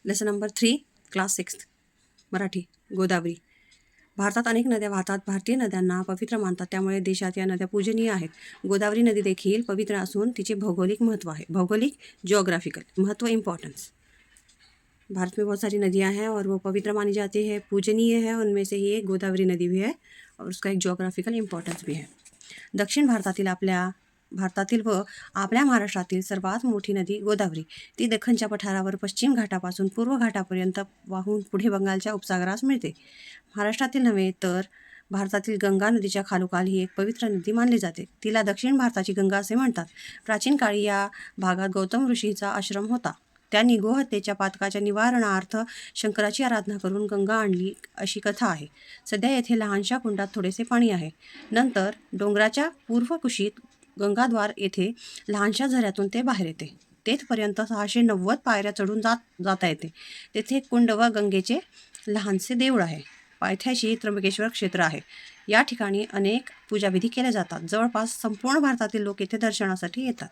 Lesson number 3 class 6 Marathi Godavari. भारतात अनेक नद्या वाहतात. भारतीय नद्यांना पवित्र मानतात, त्यामुळे देशात या नद्या पूजनीय आहेत. गोदावरी नदी देखील पवित्र असून तिचे भौगोलिक महत्त्व आहे. भौगोलिक जियोग्राफिकल महत्त्व इम्पॉर्टेंस. भारत में बहुत सारी नदियां हैं और वो पवित्र मानी जाती है, पूजनीय है. उनमें से ही एक गोदावरी नदी भी है और उसका एक जियोग्राफिकल इम्पॉर्टन्स भी है. दक्षिण भारतातील व आपल्या महाराष्ट्रातील सर्वात मोठी नदी गोदावरी. ती दख्खनच्या पठारावर पश्चिम घाटापासून पूर्व घाटापर्यंत वाहून पुढे बंगालच्या उपसागरास मिळते. महाराष्ट्रातील नव्हे तर भारतातील गंगा नदीच्या खालोखाल ही एक पवित्र नदी मानली जाते. तिला दक्षिण भारताची गंगा असे म्हणतात. प्राचीन काळी या भागात गौतम ऋषीचा आश्रम होता. त्यांनी गोहत्येच्या पातकाच्या निवारणार्थ शंकराची आराधना करून गंगा आणली अशी कथा आहे. सध्या येथे लहानशा कुंडात थोडेसे पाणी आहे. नंतर डोंगराच्या पूर्व कुशीत गंगाद्वार येथे लहानशा झऱ्यातून ते बाहेर येते. तेथपर्यंत 690 पायऱ्या चढून जाता येते. तेथे कुंड व गंगेचे लहानसे देऊळ आहे. पायथ्याशी त्र्यंबकेश्वर क्षेत्र आहे. या ठिकाणी अनेक पूजाविधी केल्या जातात. जवळपास संपूर्ण भारतातील लोक येथे दर्शनासाठी येतात.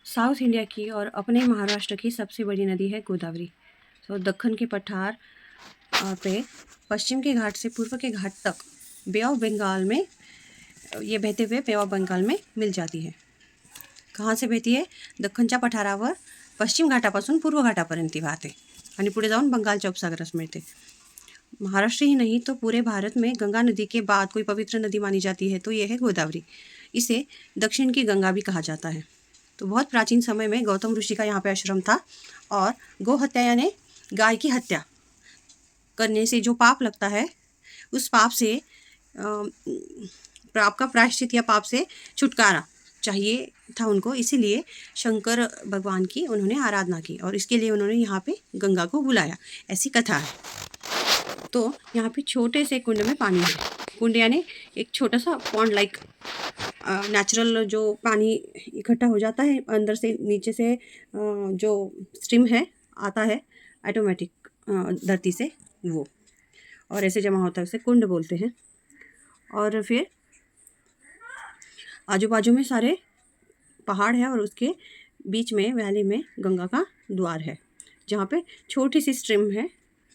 साउथ इंडिया की और अपने महाराष्ट्र की सबसे बड़ी नदी है गोदावरी. तो दक्कन के पठार पे पश्चिम के घाट से पूर्व के घाट तक बे ऑफ बंगाल में ये बहते हुए बे ऑफ बंगाल में मिल जाती है. कहाँ से बहती है? दख्खनच्या पठारावर पश्चिम घाटापासून पूर्व घाटापर्यंत ती वाहते आणि पुढे जाऊन बंगालच्या उपसागरास मिळते. महाराष्ट्र ही नहीं तो पूरे भारत में गंगा नदी के बाद कोई पवित्र नदी मानी जाती है तो ये है गोदावरी. इसे दक्षिण की गंगा भी कहा जाता है. तो बहुत प्राचीन समय में गौतम ऋषि का यहाँ पे आश्रम था और गौ हत्या यानी गाय की हत्या करने से जो पाप लगता है उस पाप से आपका प्रायश्चित या पाप से छुटकारा चाहिए था उनको, इसीलिए शंकर भगवान की उन्होंने आराधना की और इसके लिए उन्होंने यहाँ पे गंगा को बुलाया, ऐसी कथा है. तो यहाँ पे छोटे से कुंड में पानी है. कुंड यानी एक छोटा सा पॉन्ड लाइक नेचुरल जो पानी इकट्ठा हो जाता है अंदर से नीचे से जो स्ट्रीम है आता है ऑटोमेटिक धरती से वो, और ऐसे जमा होता है उसे कुंड बोलते हैं. और फिर आजू बाजू में सारे पहाड़ है और उसके बीच में वैली में गंगा का द्वार है जहाँ पे छोटी सी स्ट्रीम है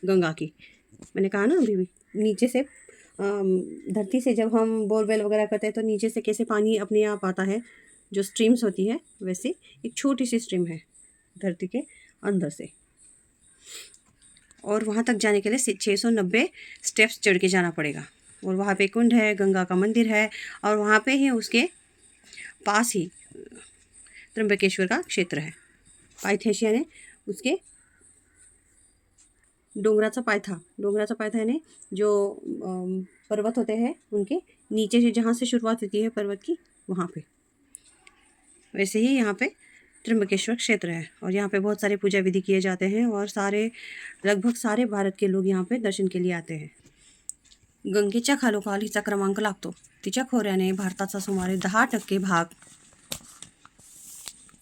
गंगा की. मैंने कहा ना अभी भी नीचे से धरती से जब हम बोरवेल वगैरह करते हैं तो नीचे से कैसे पानी अपने आप आता है, जो स्ट्रीम्स होती है वैसे एक छोटी सी स्ट्रीम है धरती के अंदर से. और वहाँ तक जाने के लिए 690 स्टेप्स चढ़ के जाना पड़ेगा. और वहाँ पे कुंड है, गंगा का मंदिर है और वहाँ पे ही उसके पास ही त्र्यंबकेश्वर का क्षेत्र है. पायथ्याशी यानी उसके डोंगराचा पायथा यानी जो पर्वत होते हैं उनके नीचे से जहाँ से शुरुआत होती है पर्वत की वहाँ पे, वैसे ही यहाँ पे त्र्यंबकेश्वर क्षेत्र है. और यहाँ पे बहुत सारे पूजा विधि किए जाते हैं और लगभग सारे भारत के लोग यहाँ पे दर्शन के लिए आते हैं. गंगेच्या खालोखाल हिचा क्रमांक लागतो. तिच्या खोऱ्याने भारताचा सुमारे 10% भाग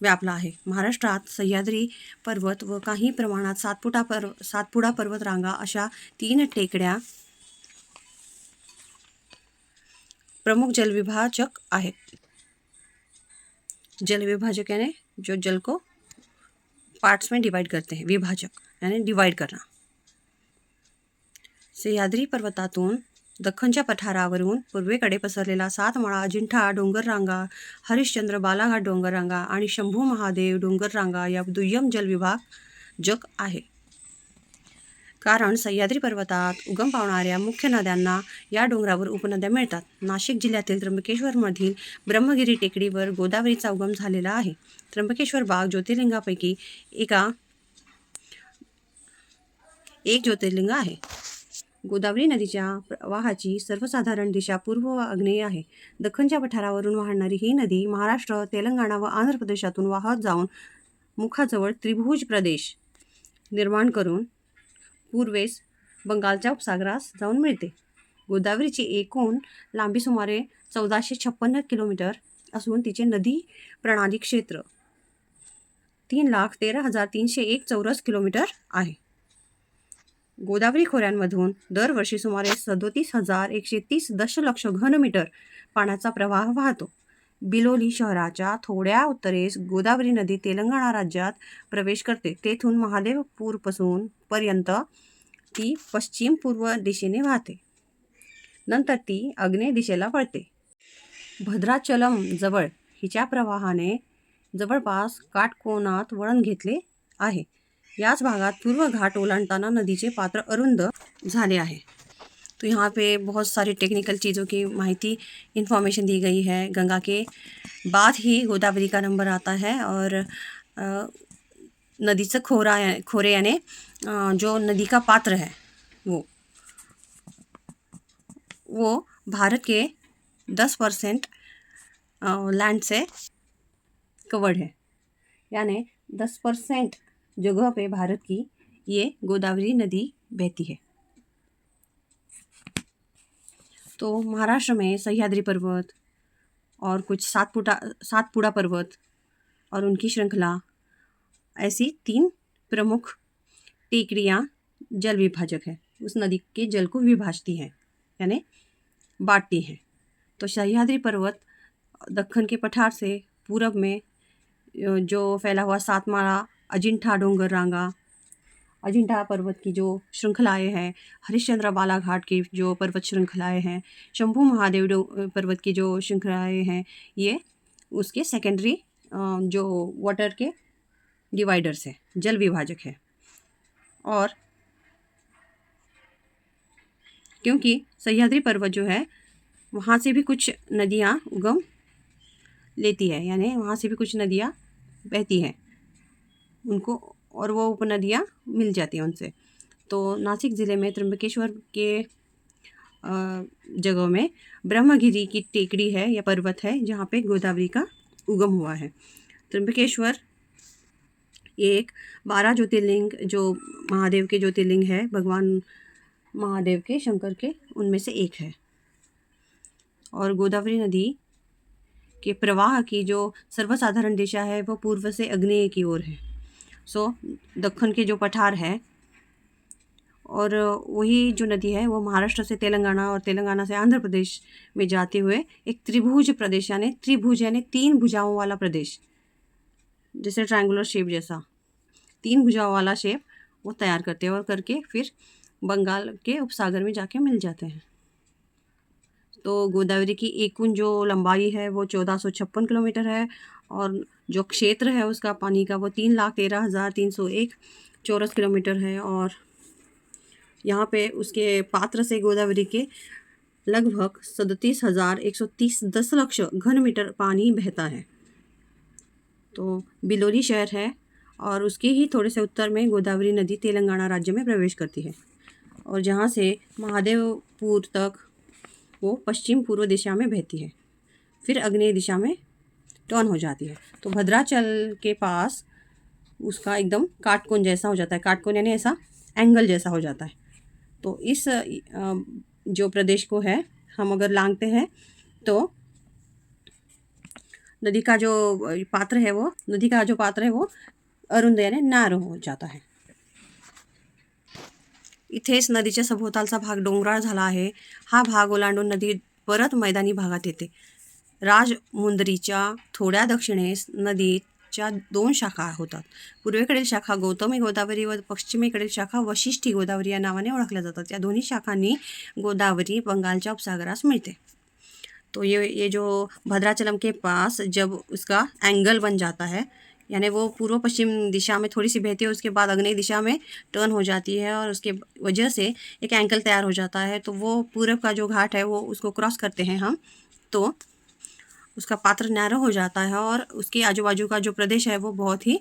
व्यापला आहे. महाराष्ट्रात सह्याद्री पर्वत व काही प्रमाणात सातपुडा पर्वतरांगा अशा 3 टेकड्या प्रमुख जलविभाजक आहेत. जलविभाजक यानी जो जल को पार्ट्स में डिवाइड करते हैं, विभाजक यानी डिवाइड करना. सह्याद्री पर्वतातून दख्खनच्या पठारावरून पूर्वेकडे पसरलेला 7 माळा अजिंठा डोंगररांगा, हरिश्चंद्र बालाघाट डोंगररांगा आणि शंभू महादेव डोंगररांगा या दुय्यम जलविभाजक आहे. कारण सह्याद्री पर्वतात उगम पावणाऱ्या मुख्य नद्यांना या डोंगरावर उपनद्या मिळतात. नाशिक जिल्ह्यातील त्र्यंबकेश्वरमधील ब्रह्मगिरी टेकडीवर गोदावरीचा उगम झालेला आहे. त्र्यंबकेश्वर बाग ज्योतिर्लिंगापैकी एक ज्योतिर्लिंग आहे. गोदावरी नदीच्या प्रवाहाची सर्वसाधारण दिशा पूर्व व आग्नेय आहे. दख्खनच्या पठारावरून वाहणारी ही नदी महाराष्ट्र, तेलंगणा व आंध्र प्रदेशातून वाहत जाऊन मुखाजवळ त्रिभुज प्रदेश निर्माण करून पूर्वेस बंगालच्या उपसागरास जाऊन मिळते. गोदावरीची एकूण लांबी सुमारे 1456 किलोमीटर असून तिचे नदी प्रणाली क्षेत्र 3,13,301 चौरस किलोमीटर आहे. गोदावरी खोऱ्यांमधून दरवर्षी सुमारे 37,130 दशलक्ष घनमीटर पाण्याचा प्रवाह वाहतो. बिलोली शहराच्या थोड्या उत्तरेस गोदावरी नदी तेलंगणा राज्यात प्रवेश करते. तेथून महादेवपूरपासून पर्यंत ती पश्चिम पूर्व दिशेने वाहते. नंतर ती आग्नेय दिशेला वळते. भद्राचलम जवळ हिच्या प्रवाहाने जवळपास काटकोनात वळण घेतले आहे. याच भागात पूर्व घाट ओलांडताना नदीचे पात्र अरुंद झाले आहे. तो यहाँ पे बहुत सारी टेक्निकल चीज़ों की माहिती इन्फॉर्मेशन दी गई है. गंगा के बाद ही गोदावरी का नंबर आता है और नदीचं खोरे यानी जो नदी का पात्र है वो भारत के 10% लैंड से कवर्ड है. यानी 10% जगह पे भारत की ये गोदावरी नदी बहती है. तो महाराष्ट्र में सह्याद्री पर्वत और कुछ सातपुड़ा पर्वत और उनकी श्रृंखला, ऐसी 3 प्रमुख टेकड़ियाँ जल विभाजक है. उस नदी के जल को विभाजती हैं यानी बांटती हैं. तो सह्याद्री पर्वत दक्कन के पठार से पूरब में जो फैला हुआ सातमाला, अजिंठा डोंगर रांगा, अजिंठा पर्वत की जो श्रृंखलाएँ हैं, हरिश्चंद्र बालाघाट की जो पर्वत श्रृंखलाएँ हैं, शंभू महादेव पर्वत की जो श्रृंखलाएँ हैं, ये उसके सेकेंडरी जो वाटर के डिवाइडर्स है, जल विभाजक है. और क्योंकि सह्याद्री पर्वत जो है वहाँ से भी कुछ नदियाँ उगम लेती है, यानी वहाँ से भी कुछ नदियाँ बहती हैं उनको, और वो उपनदियाँ मिल जाती हैं उनसे. तो नासिक ज़िले में त्र्यंबकेश्वर के जगह में ब्रह्मगिरी की टेकड़ी है या पर्वत है जहाँ पे गोदावरी का उगम हुआ है. त्र्यंबकेश्वर एक 12 ज्योतिर्लिंग जो महादेव के ज्योतिर्लिंग है, भगवान महादेव के, शंकर के, उनमें से एक है. और गोदावरी नदी के प्रवाह की जो सर्वसाधारण दिशा है वो पूर्व से आग्नेय की ओर है. सो दक्कन के जो पठार है और वही जो नदी है वो महाराष्ट्र से तेलंगाना और तेलंगाना से आंध्र प्रदेश में जाते हुए एक त्रिभुज प्रदेश यानी 3 भुजाओं वाला प्रदेश, जैसे ट्रायंगुलर शेप जैसा 3 भुजाओं वाला शेप वो तैयार करते हैं और करके फिर बंगाल के उपसागर में जाके मिल जाते हैं. तो गोदावरी की एकूण जो लंबाई है वो 1456 किलोमीटर है और जो क्षेत्र है उसका पानी का वो 3,13,301 चौरस किलोमीटर है. और यहाँ पे उसके पात्र से गोदावरी के लगभग 37,130 दशलक्ष घन मीटर पानी बहता है. तो बिलोली शहर है और उसके ही थोड़े से उत्तर में गोदावरी नदी तेलंगाना राज्य में प्रवेश करती है और जहाँ से महादेवपुर तक वो पश्चिम पूर्व दिशा में बहती है, फिर आग्नेय दिशा में टर्न हो जाती है. तो भद्राचल के पास उसका एकदम काटकोन जैसा हो जाता है. काटकोन यानी ऐसा एंगल जैसा हो जाता है. तो इस जो प्रदेश को है हम अगर लांघते हैं तो नदी का जो पात्र है वो अरुंद यानी नार हो जाता है. इथेच नदीच्या सभोवतालचा भाग डोंगराळ झाला आहे. हा भाग ओलांडून नदी परत मैदानी भागात येते. राजमुंदरीच्या थोड्या दक्षिणेस नदीच्या 2 शाखा होतात. पूर्वेकडील शाखा गौतमी गोदावरी व पश्चिमेकडील शाखा वशिष्ठी गोदावरी या नावाने ओळखल्या जातात. या दोन्ही शाखांनी गोदावरी बंगालच्या उपसागरास मिळते. तो ये जो भद्राचलम के पास जब उसका एंगल बन जाता है यानी वो पूर्व पश्चिम दिशा में थोड़ी सी बहती है, उसके बाद आग्नेय दिशा में टर्न हो जाती है और उसके वजह से एक एंगल तैयार हो जाता है. तो वो पूर्व का जो घाट है वो उसको क्रॉस करते हैं हम, तो उसका पात्र नैरो हो जाता है और उसके आजू बाजू का जो प्रदेश है वो बहुत ही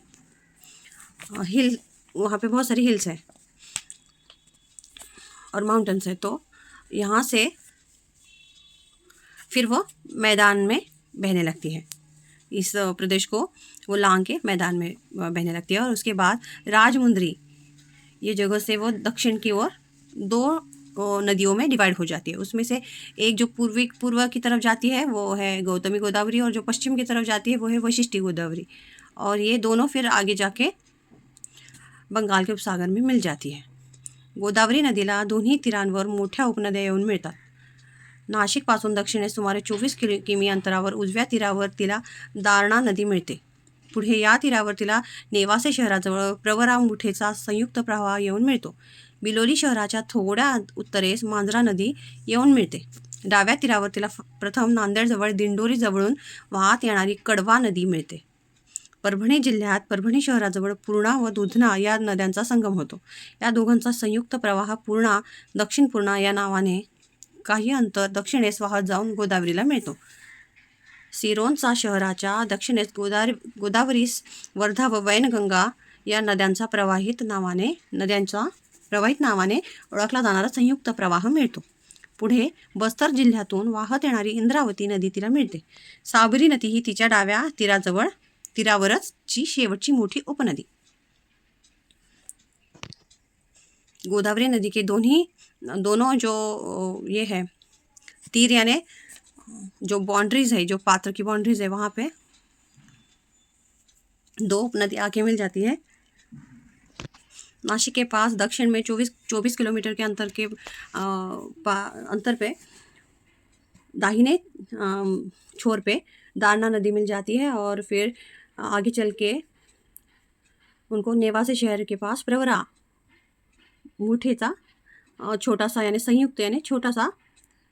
वहाँ पे बहुत सारी हिल्स है और माउंटेन्स है. तो यहाँ से फिर वो मैदान में बहने लगती है. इस प्रदेश को वो लांग के मैदान में बहने लगती है और उसके बाद राजमुंदरी ये जगह से वो दक्षिण की ओर 2 नदियों में डिवाइड हो जाती है. उसमें से एक जो पूर्व की तरफ जाती है वो है गौतमी गोदावरी और जो पश्चिम की तरफ जाती है वो है वशिष्ठी गोदावरी. और ये दोनों फिर आगे जाके बंगाल के उपसागर में मिल जाती है. गोदावरी नदीला दोन्ही तीरांवर मोठ्या उपनद्या येऊन मिळतात. नाशिकपासून दक्षिणेस सुमारे 24 किमी अंतरावर उजव्या तीरावर तिला दारणा नदी मिळते. पुढे या तीरावर तिला नेवासे शहराजवळ प्रवरा मुठेचा संयुक्त प्रवाह येऊन मिळतो. बिलोली शहराच्या थोड्या उत्तरेस मांजरा नदी येऊन मिळते. डाव्या तीरावर तिला प्रथम नांदेडजवळ दिंडोरी जवळून वाहत येणारी कडवा नदी मिळते. परभणी जिल्ह्यात परभणी शहराजवळ पूर्णा व दुधना या नद्यांचा संगम होतो. या दोघांचा संयुक्त प्रवाह पूर्णा दक्षिण पूर्णा या नावाने काही अंतर दक्षिणेस वाहत जाऊन गोदावरीला मिळतो. सिरोंचा शहराच्या दक्षिणेस गोदावरीस वर्धा व वैनगंगा या नद्यांचा प्रवाहित नावाने ओळखला जाणारा संयुक्त प्रवाह मिळतो. पुढे बस्तर जिल्ह्यातून वाहत येणारी इंद्रावती नदी तिला मिळते. साबरी नदी ही तिच्या डाव्या तीरावरच ची शेवटची मोठी उपनदी. गोदावरी नदी के दोनों जो ये है तीर यानी जो बाउंड्रीज है, जो पात्र की बाउंड्रीज है, वहाँ पे दो उपनदी आके मिल जाती है. नासिक के पास दक्षिण में 24 किलोमीटर के अंतर पे दाहिने छोर पे दारणा नदी मिल जाती है और फिर आगे चल के उनको नेवासे शहर के पास प्रवरा मुठेचा छोटा सा यानी संयुक्त यानी छोटा सा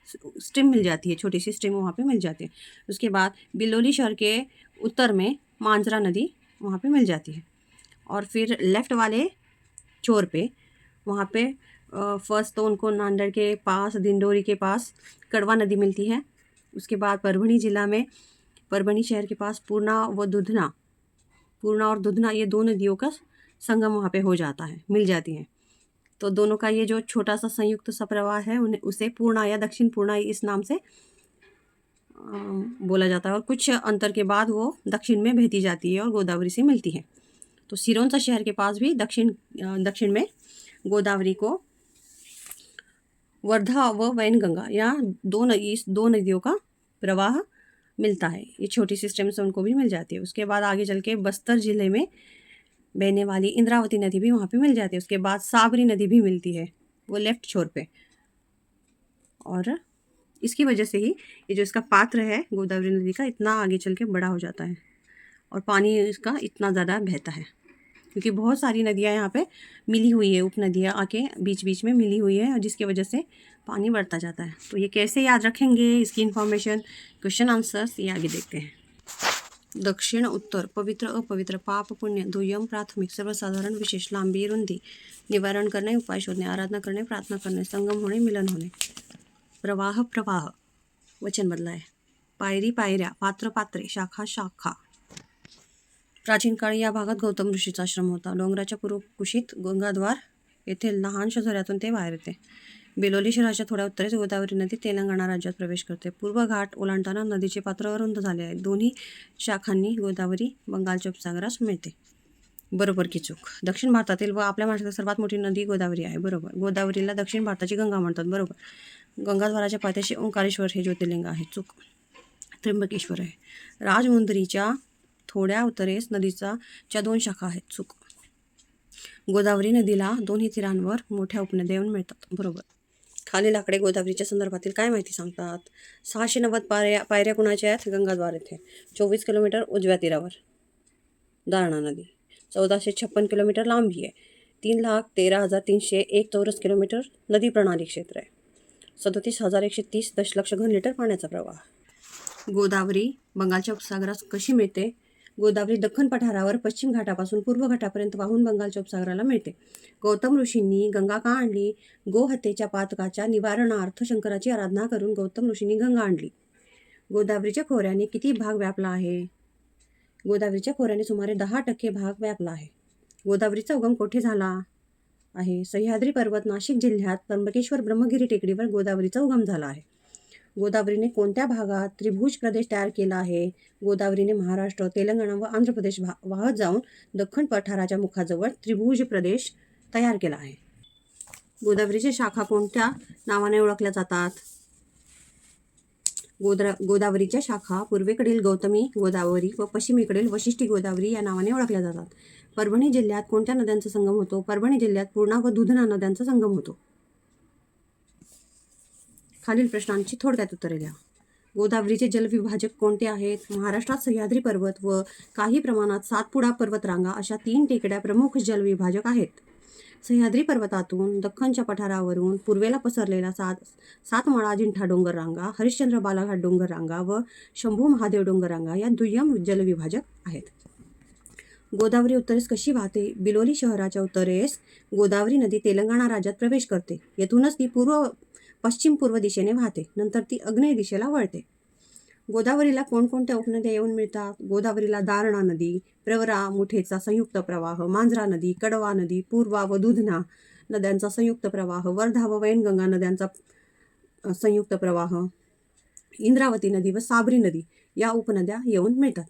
स्ट्रीम मिल जाती है, छोटी सी स्ट्रीम वहाँ पे मिल जाती है. उसके बाद बिलोली शहर के उत्तर में मांजरा नदी वहाँ पे मिल जाती है. और फिर लेफ़्ट वाले छोर पे वहाँ पे फर्स्ट तो उनको नांदेड़ के पास दिंडोरी के पास कड़वा नदी मिलती है. उसके बाद परभणी जिला में परभणी शहर के पास पूर्णा और दुधना ये दो नदियों का संगम वहाँ पे हो जाता है, मिल जाती हैं. तो दोनों का ये जो छोटा सा संयुक्त सा प्रवाह है उसे पूर्णा या दक्षिण पूर्णा इस नाम से बोला जाता है. और कुछ अंतर के बाद वो दक्षिण में बहती जाती है और गोदावरी से मिलती है. तो सिरोंचा शहर के पास भी दक्षिण में गोदावरी को वर्धा व वैनगंगा या दो नदियों का प्रवाह मिलता है. ये छोटी सी स्ट्रीम से उनको भी मिल जाती है. उसके बाद आगे चल के बस्तर जिले में बहने वाली इंद्रावती नदी भी वहाँ पे मिल जाती है. उसके बाद साबरी नदी भी मिलती है, वो लेफ्ट छोर पे. और इसकी वजह से ही ये जो इसका पात्र है गोदावरी नदी का इतना आगे चल के बड़ा हो जाता है और पानी इसका इतना ज़्यादा बहता है, क्योंकि बहुत सारी नदियाँ यहाँ पे मिली हुई है, उपनदियाँ आके बीच बीच में मिली हुई है, और जिसकी वजह से पानी बढ़ता जाता है. तो ये कैसे याद रखेंगे, इसकी इन्फॉर्मेशन, क्वेश्चन आंसर्स ये आगे देखते हैं. दक्षिण उत्तर, पवित्र अपवित्र, पाप पुण्य, दुय्यम प्राथमिक, सर्वसाधारण विशेष, लांबी रुंदी, निवारण करणे, उपाय शोधणे, आराधना करणे, प्रार्थना करणे, संगम होणे, मिलन होणे. प्रवाह वचन बदला आहे. पायरी पायऱ्या, पात्र पात्रे, शाखा शाखा. प्राचीन काळी या भागात गौतम ऋषीचा आश्रम होता. डोंगराच्या पूर्व कुशीत गंगाद्वार येथे लहानशा झऱ्यातून ते बाहेर येते. बिलोली शहराच्या थोड्या उत्तरेस गोदावरी नदी तेलंगणा राज्यात प्रवेश करते. पूर्व घाट ओलांडताना नदीचे पात्र अरुंद झाले आहे. दोन्ही शाखांनी गोदावरी बंगालच्या उपसागरास मिळते. बरोबर की चूक? दक्षिण भारतातील व आपल्या महाराष्ट्रातील सर्वात मोठी नदी गोदावरी आहे. बरोबर. गोदावरीला दक्षिण भारताची गंगा म्हणतात. बरोबर. गंगाद्वाराच्या पायथ्याशी ओंकारेश्वर हे ज्योतिर्लिंग आहे. चूक. त्र्यंबकेश्वर आहे. राजमुंदरीच्या थोड्या उत्तरेस नदीच्या 2 शाखा आहेत. चूक. गोदावरी नदीला दोन्ही तीरांवर मोठ्या उपनद्या मिळतात. बरोबर. खालील आकडे गोदावरीच्या संदर्भातील काय माहिती सांगतात? 690 पायऱ्या कुणाच्या आहेत? गंगाद्वार येथे. 24 किलोमीटर उजव्या तीरावर दारणा नदी. 1456 किलोमीटर लांबी आहे. 3,13,301 चौरस किलोमीटर नदी प्रणाली क्षेत्र आहे. 37,130 दशलक्ष घनलिटर पाण्याचा प्रवाह. गोदावरी बंगालच्या उपसागरास कशी मिळते? गोदावरी दख्खन पठारावर पश्चिम घाटापासून पूर्व घाटापर्यंत वाहून बंगालच्या उपसागराला मिळते. गौतम ऋषींनी गंगा का आणली? गोहत्येच्या पातकाच्या निवारणार्थ शंकराची आराधना करून गौतम ऋषींनी गंगा आणली. गोदावरीच्या खोऱ्याने किती भाग व्यापला आहे? गोदावरीच्या खोऱ्याने सुमारे 10% भाग व्यापला आहे. गोदावरीचा उगम कोठे झाला आहे? सह्याद्री पर्वत, नाशिक जिल्ह्यात त्र्यंबकेश्वर ब्रह्मगिरी टेकडीवर गोदावरीचा उगम झाला आहे. गोदावरीने कोणत्या भागात त्रिभुज प्रदेश तयार केला आहे? गोदावरीने महाराष्ट्र, तेलंगणा व आंध्र प्रदेश वाहत जाऊन दख्खन पठाराच्या मुखाजवळ त्रिभुज प्रदेश तयार केला आहे. गोदावरीच्या शाखा कोणत्या नावाने ओळखल्या जातात? गोदावरीच्या शाखा पूर्वेकडील गौतमी गोदावरी व पश्चिमेकडील वशिष्ठी गोदावरी या नावाने ओळखल्या जातात. परभणी जिल्ह्यात कोणत्या नद्यांचा संगम होतो? परभणी जिल्ह्यात पूर्णा व दुधना नद्यांचा संगम होतो. खालील प्रश्नांची थोडक्यात उत्तरे द्या. गोदावरीचे जलविभाजक कोणते आहेत? महाराष्ट्रात सह्याद्री पर्वत व काही प्रमाणात सातपुडा पर्वतरांगा अशा 3 टेकड्या प्रमुख जलविभाजक आहेत. सह्याद्री पर्वतातून दख्खनच्या पठारावरून पूर्वेला पसरलेला सातमाळा अजिंठा डोंगर रांगा, हरिश्चंद्र बालाघाट डोंगर रांगा व शंभू महादेव डोंगर रांगा या दुय्यम जलविभाजक आहेत. गोदावरी उत्तरेस कशी वाहते? बिलोली शहराच्या उत्तरेस गोदावरी नदी तेलंगणा राज्यात प्रवेश करते. येथूनच ती पश्चिम पूर्व दिशेने वाहते. नंतर ती आग्नेय दिशेला वळते. गोदावरीला कोणकोणत्या उपनद्या येऊन मिळतात? गोदावरीला दारणा नदी, प्रवरा मुठेचा संयुक्त प्रवाह, मांजरा नदी, कडवा नदी, पूर्वा व दुधना नद्यांचा संयुक्त प्रवाह, वर्धा व वैनगंगा नद्यांचा संयुक्त प्रवाह, इंद्रावती नदी व साबरी नदी या उपनद्या येऊन मिळतात.